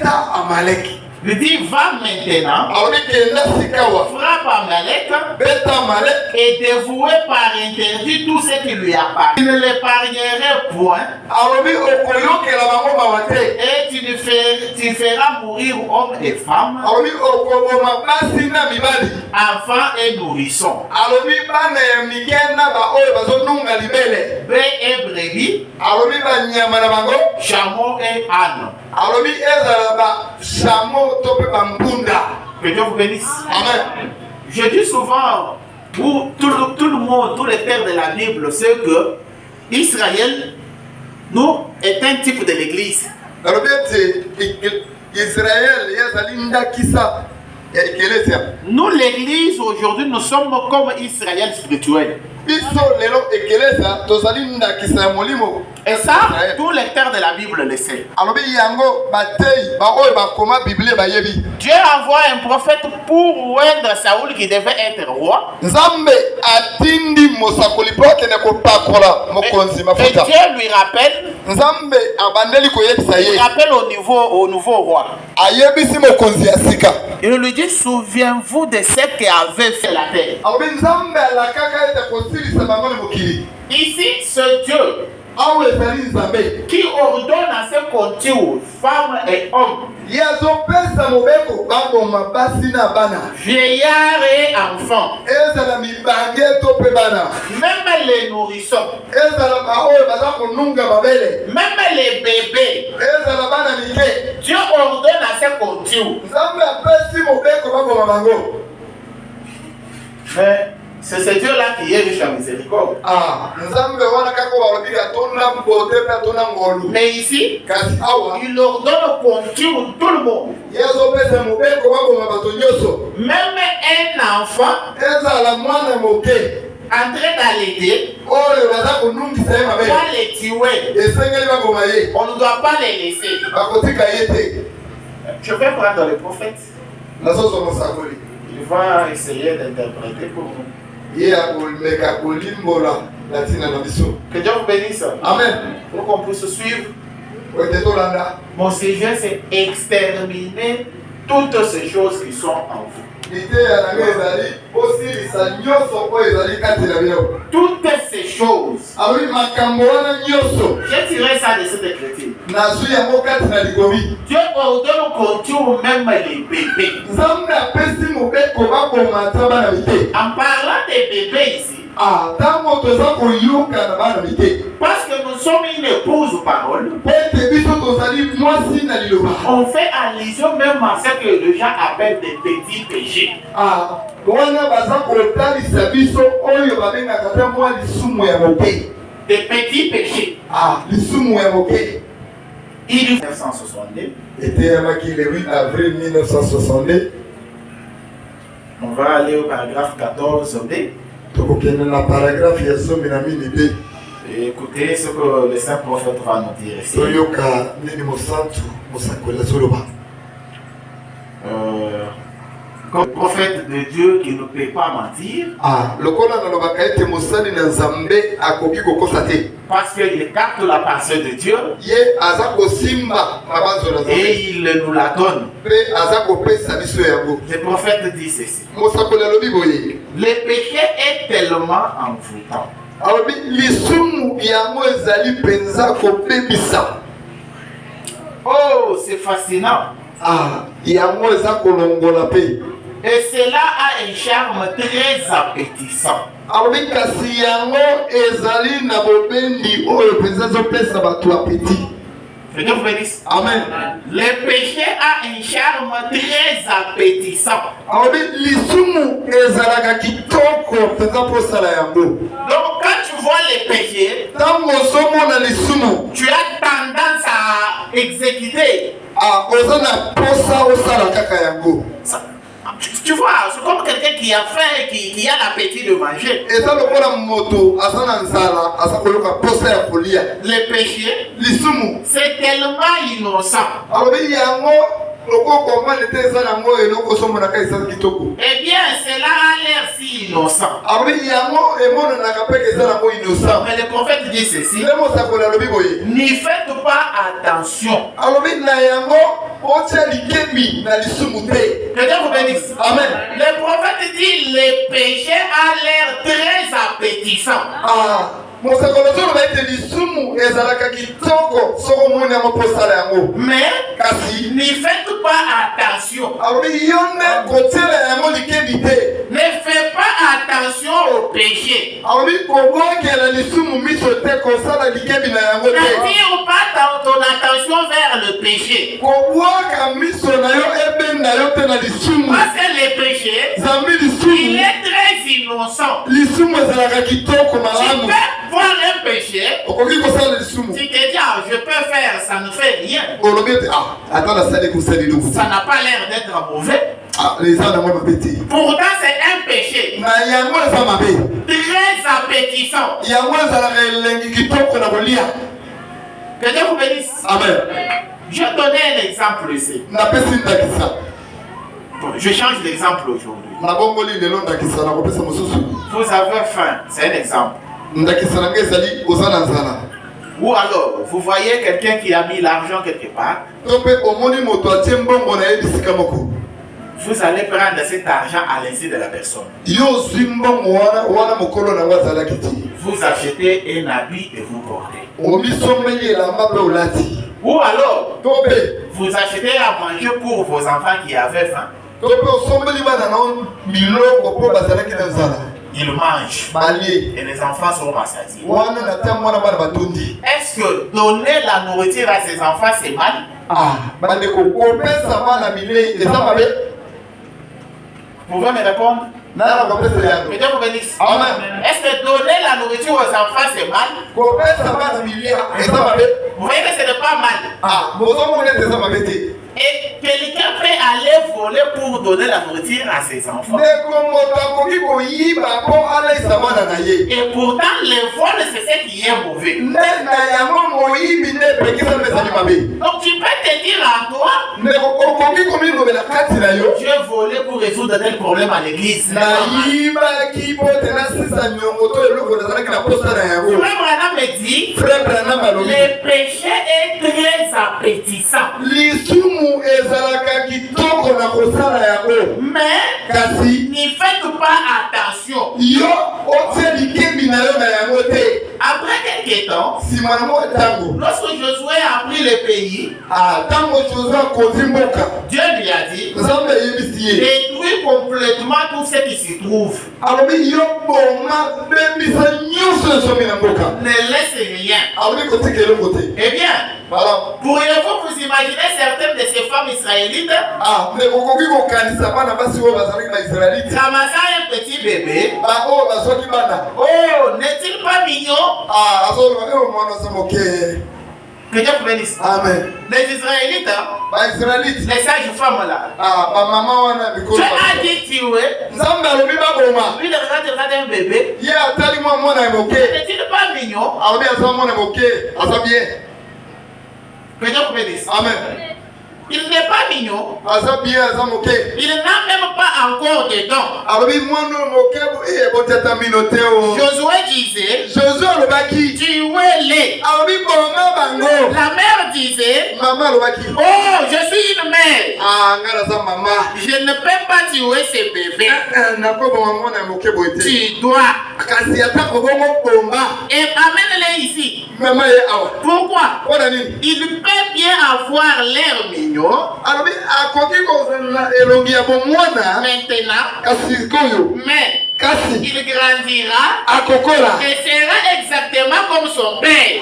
beta Amalek. Il dit, va maintenant, frappe Amalek et dévouer par interdit tout ce qui lui appartient. Tu ne l'épargnerais point et tu feras mourir hommes et femmes, enfants et nourrissons, bœufs et brebis, chameaux et ânes. Que Dieu vous bénisse. Amen. Je dis souvent, pour tout le monde, tous les pères de la Bible, c'est que Israël, nous, est un type de l'église. Nous, l'église, aujourd'hui, nous sommes comme Israël spirituel. Et ça, tous les pères de la Bible le savent. Dieu envoie un prophète pour oindre Saoul qui devait être roi. Et Dieu lui rappelle, au nouveau roi. Il lui dit, souviens-vous de ce qui avait fait la terre. Ici, ce Dieu qui ordonne à ce qu'on tue femmes et hommes, vieillards et enfants, même les nourrissons, même les bébés, Dieu ordonne à ce qu'on tue. Mais c'est ce Dieu-là qui est riche en miséricorde. Mais ici, il ordonne qu'on tue tout le monde. Même un enfant entrer dans l'été, on doit les tuer. On ne doit pas les laisser. Je vais prendre le prophète. Il va essayer d'interpréter pour nous. Que Dieu vous bénisse. Amen. Pour qu'on puisse suivre. Mon sujet, c'est exterminer toutes ces choses qui sont en vous. Toutes ces choses. J'ai tiré ça de cette écriture. Dieu ordonne qu'on tue même les bébés. En parlant des bébés ici, parce que nous sommes une épouse parole, on fait allusion même à ce que les gens appellent des petits péchés. Des petits péchés. Il est 1962. Était le 8 avril 1962. On va aller au paragraphe 14b. Et écoutez ce que le saint prophète va nous dire ici. Comme prophète de Dieu qui ne peut pas mentir. Parce qu'il écarte la pensée de Dieu. Et il nous la donne. Le prophète dit ceci. Le péché est tellement envoûtant. Oh, c'est fascinant. Et cela a un charme très appétissant. Que Dieu vous bénisse. Amen. Le péché a un charme très appétissant. Donc quand tu vois les péchés, tu as tendance à exécuter. Tu vois, c'est comme quelqu'un qui a faim et qui a l'appétit de manger. Le péché, c'est tellement innocent. Eh bien, cela a l'air si innocent. Mais le prophète dit ceci. N'y faites pas attention. Que Dieu vous bénisse. Amen. Le prophète dit le péché a l'air très appétissant. Mais n'y faites pas attention. Ne faites pas attention au péché. N'attire pas ton attention vers le péché. Parce que le péché, il est très innocent. Tu peux voir un péché, tu te dis, ah, je peux faire, ça ne fait rien. Ça n'a pas l'air d'être mauvais. Pourtant, c'est un péché très appétissant. Que Dieu vous bénisse. Amen. Je vais donner un exemple ici. Bon, je change d'exemple aujourd'hui. Vous avez faim, c'est un exemple. Ou alors, vous voyez quelqu'un qui a mis l'argent quelque part. Vous allez prendre cet argent à l'insu de la personne. Vous achetez un habit et vous portez. Ou alors, vous achetez à manger pour vos enfants qui avaient faim. Ils mangent et les enfants sont rassasiés. Est-ce que donner la nourriture à ses enfants c'est mal? Vous pouvez me répondre? Que Dieu vous bénisse. Est-ce que donner la nourriture aux enfants c'est mal? Vous voyez que ce n'est pas mal. Et quelqu'un peut aller voler pour donner la nourriture à ses enfants. Et pourtant, le vol, c'est ce qui est mauvais. Donc, tu peux te dire à toi, je vais voler pour résoudre tel problème à l'église. Frère Branham me dit, le péché est très appétissant. Mais n'y faites pas attention. Après quelques temps, lorsque Josué a pris le pays, Dieu lui a dit, détruis complètement tout ce qui s'y trouve. Ne laisse rien. Eh bien, pourriez-vous vous imaginer certaines de ces femmes israélites ramassant un petit bébé? Oh, n'est-il pas mignon? Que Dieu vous bénisse. Amen. Les Israélites, les sages femmes là. Tu as dit tuer. Lui, il regarde un bébé. N'est-il pas mignon? Que Dieu vous bénisse. Amen. Il n'est pas mignon. Il n'a même pas encore de dents. Josué disait, tuez-les. La mère disait, oh, je suis une mère. Je ne peux pas tuer ces bébés. Tu dois. Et amène-les ici. Pourquoi? Il peut bien avoir l'air mignon. Maintenant, mais il grandira et sera exactement comme son père.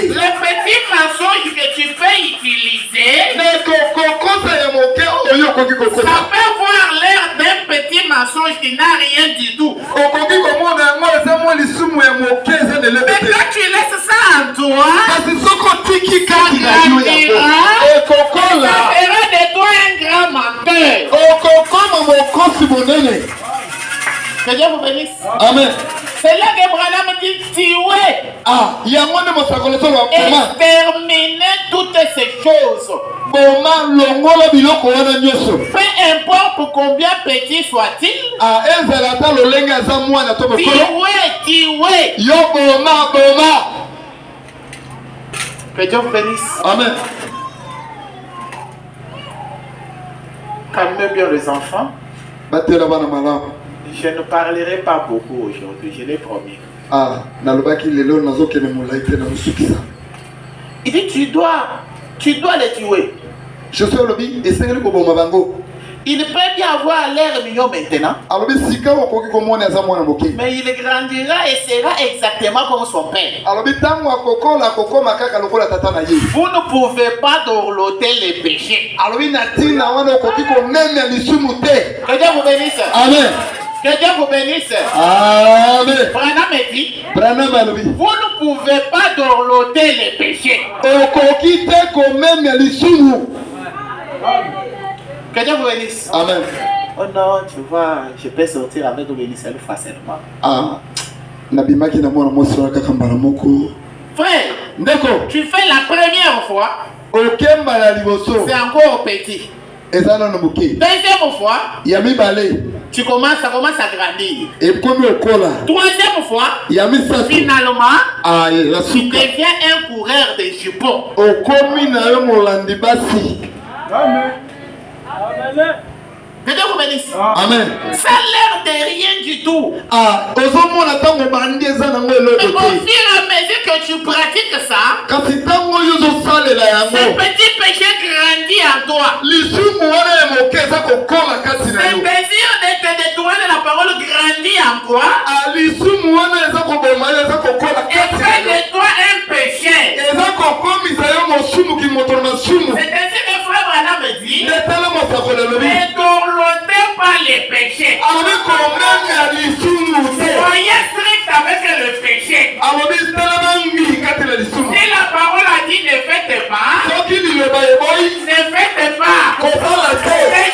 Le petit mensonge que tu fais utiliser, ça peut avoir l'air d'un petit mensonge qui n'a rien du tout. Mais quand tu laisses ça en toi, ça fera de toi un grand menteur. Que Dieu vous bénisse. Amen. C'est là que Branham dit tuer. Exterminer toutes ces choses. Peu importe combien petit soit-il. Tuer. Que Dieu vous bénisse. Amen. Calmez bien les enfants. Je ne parlerai pas beaucoup aujourd'hui, je l'ai promis. Il dit tu dois les tuer. Il peut bien avoir l'air mignon maintenant, mais il grandira et sera exactement comme son père. Vous ne pouvez pas dorloter les péchés. Que Dieu vous bénisse. Amen. Que Dieu vous bénisse. Amen. Branham dit, vous ne pouvez pas dorloter les péchés. Que Dieu vous bénisse. Amen. Oh non, tu vois, je peux sortir avec le bénisseur facilement. Frère, tu fais la première fois, c'est encore petit. Deuxième fois, ça commence à grandir. Troisième fois, finalement, tu deviens un coureur de jupons. Amen. Que Dieu vous bénisse. Amen. Ça a l'air de rien du tout. Et au fur et à mesure que tu pratiques ça, ce petit péché grandit en toi. Ce désir de te détourner de la parole grandit en toi. Et fait de toi un péché. C'est ainsi que frère Branham me dit, ne dorlotez pas les péchés. Soyez strict avec le péché. Si la parole a dit ne faites pas, ne faites pas. Ne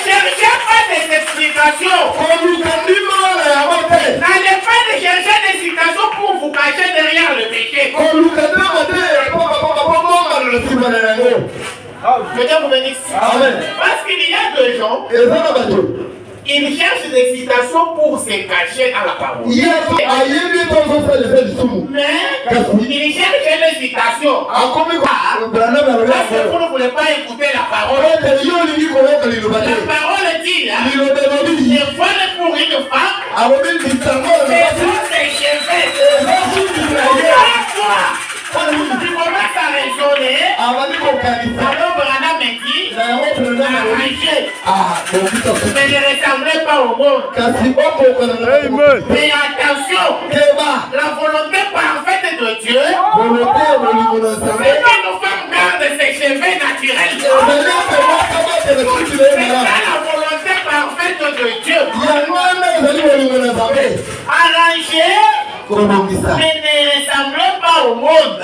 cherchez pas des explications. N'allez pas de chercher des explications pour vous cacher derrière le péché. Que Dieu vous bénisse. Parce qu'il y a deux gens, ils cherchent des citations pour se cacher à la parole. Mais ils cherchent des citations. Parce que vous ne voulez pas écouter la parole. La parole dit là, les voiles pour une femme, c'est tous ses cheveux. Tu commences à raisonner. Alors Branham me dit, arrangez. Mais ne ressemblez pas au monde. Mais attention, la volonté parfaite de Dieu, c'est que nos femmes gardent ses cheveux naturels. C'est ça la volonté parfaite de Dieu. Arrangez. Mais ne ressemblez pas au monde.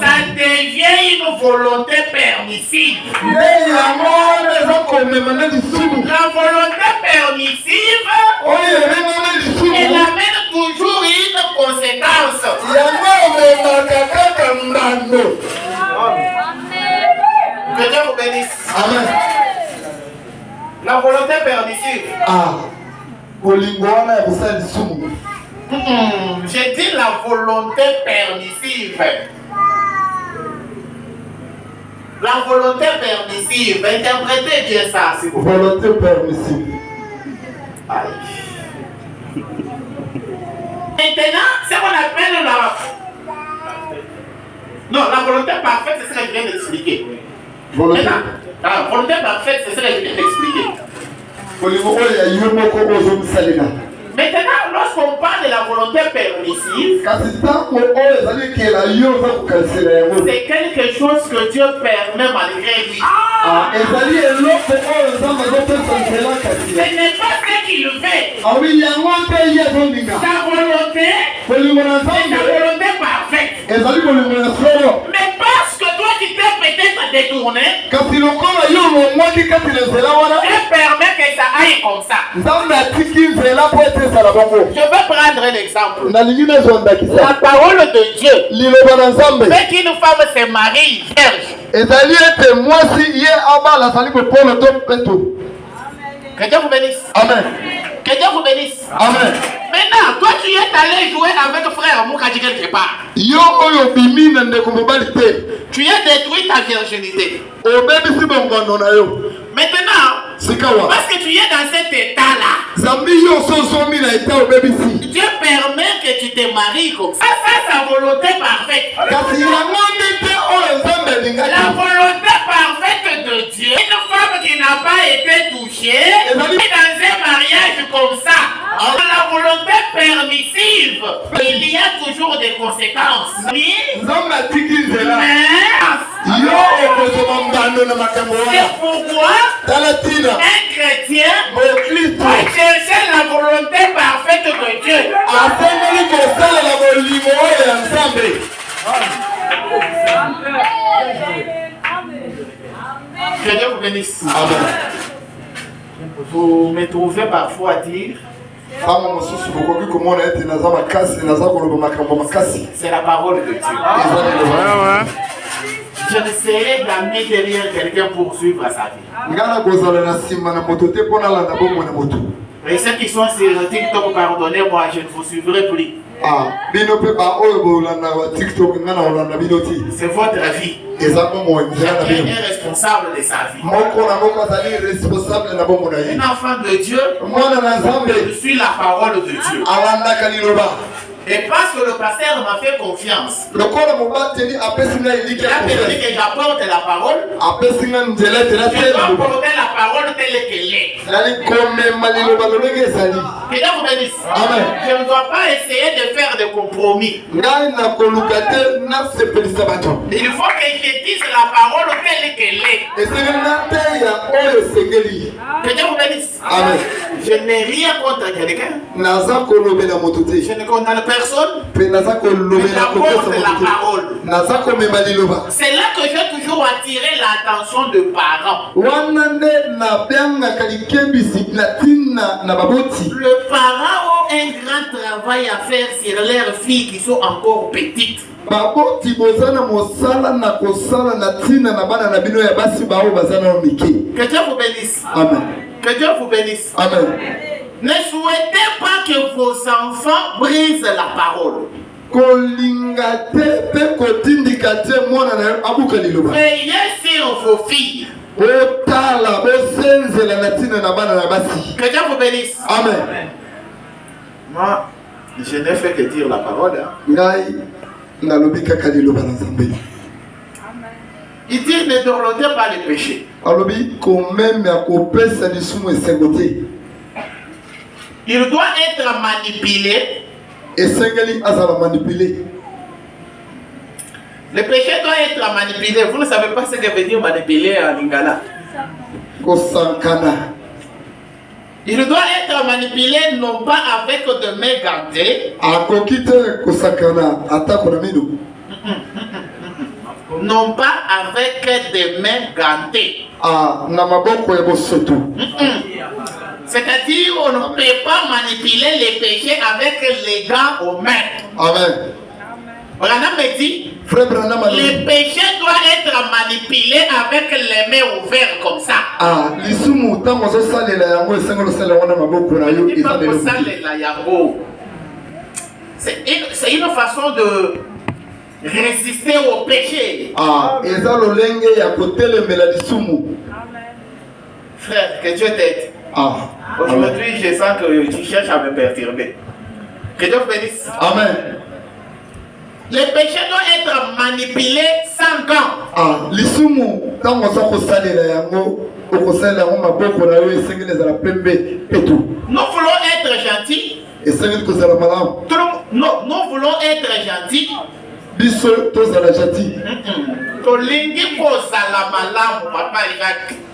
Ça devient une volonté permissive. La volonté permissive, elle amène toujours une conséquence. Que Dieu vous bénisse. Amen. La volonté permissive. J'ai dit la volonté permissive. La volonté permissive. Interprétez bien ça, s'il vous plaît. Volonté permissive. Aïe. Maintenant, c'est ce qu'on appelle la... Non, la volonté parfaite, c'est ce que je viens d'expliquer. Volonté. La volonté parfaite, c'est ce que je viens d'expliquer. Maintenant, lorsqu'on parle de la volonté permissive, c'est quelque chose que Dieu permet malgré lui. Ce n'est pas ce qu'il fait. Sa volonté, c'est la volonté parfaite. Mais parce que toi tu t'es peut-être détourné, Dieu permet que ça aille comme ça. Je vais prendre un exemple. La parole de Dieu fait qu'une femme se marie vierge. Que Dieu vous bénisse. Amen. Que Dieu vous bénisse. Amen. Maintenant, toi tu es allé jouer avec frère Moukadji quelque part. Tu as détruit ta virginité. Maintenant, parce que tu es dans cet état-là, Dieu permet que tu te maries comme ça. Ça, c'est sa volonté parfaite. La volonté parfaite de Dieu. Une femme qui n'a pas été touchée est dans un mariage comme ça. Dans la volonté permissive, il y a toujours des conséquences. Mais c'est pourquoi un chrétien va chercher la volonté parfaite de Dieu. Que Dieu vous bénisse. Vous me trouvez parfois dire c'est la parole de Dieu. Je ne serai jamais derrière quelqu'un pour suivre sa vie. Et ceux qui sont sur TikTok, pardonnez-moi, je ne vous suivrai plus. C'est votre vie. Chacun est responsable de sa vie. Un enfant de Dieu, je suis la parole de Dieu. Et parce que le pasteur m'a fait confiance, il a permis que j'apporte la parole. Je dois porter la parole telle qu'elle est. Que Dieu vous bénisse. Je ne dois pas essayer de faire des compromis. Il faut que je dise la parole telle qu'elle est. Que Dieu vous bénisse. Je n'ai rien contre quelqu'un. Je ne condamne personne. Mais j'apporte la parole. C'est là que j'ai toujours attiré l'attention de parents. Les parents ont un grand travail à faire sur leurs filles qui sont encore petites. Que Dieu vous bénisse. Amen. Que Dieu vous bénisse. Amen. Ne souhaitez pas que vos enfants brisent la parole. Veillez sur vos filles. Que Dieu vous bénisse. Amen. Moi, je n'ai fait que dire la parole. Il dit ne dorlotez pas les péchés. Il doit être manipulé. Le péché doit être manipulé. Vous ne savez pas ce que veut dire manipuler en lingala. Il doit être manipulé non pas avec de mains gantées. Non pas avec des mains gantées. C'est-à-dire on ne peut pas manipuler les péchés avec les gants aux mains. Amen. Branham me dit, le péché doit être manipulé avec les mains ouvertes comme ça. C'est une façon de résister au péché. Frère, que Dieu t'aide. Aujourd'hui, je sens que tu cherches à me perturber. Que Dieu vous bénisse. Amen. Le péché doit être manipulé sans gants. Nous voulons être gentils. Nous voulons être gentils. Tolingi kozala malamu papa Irak.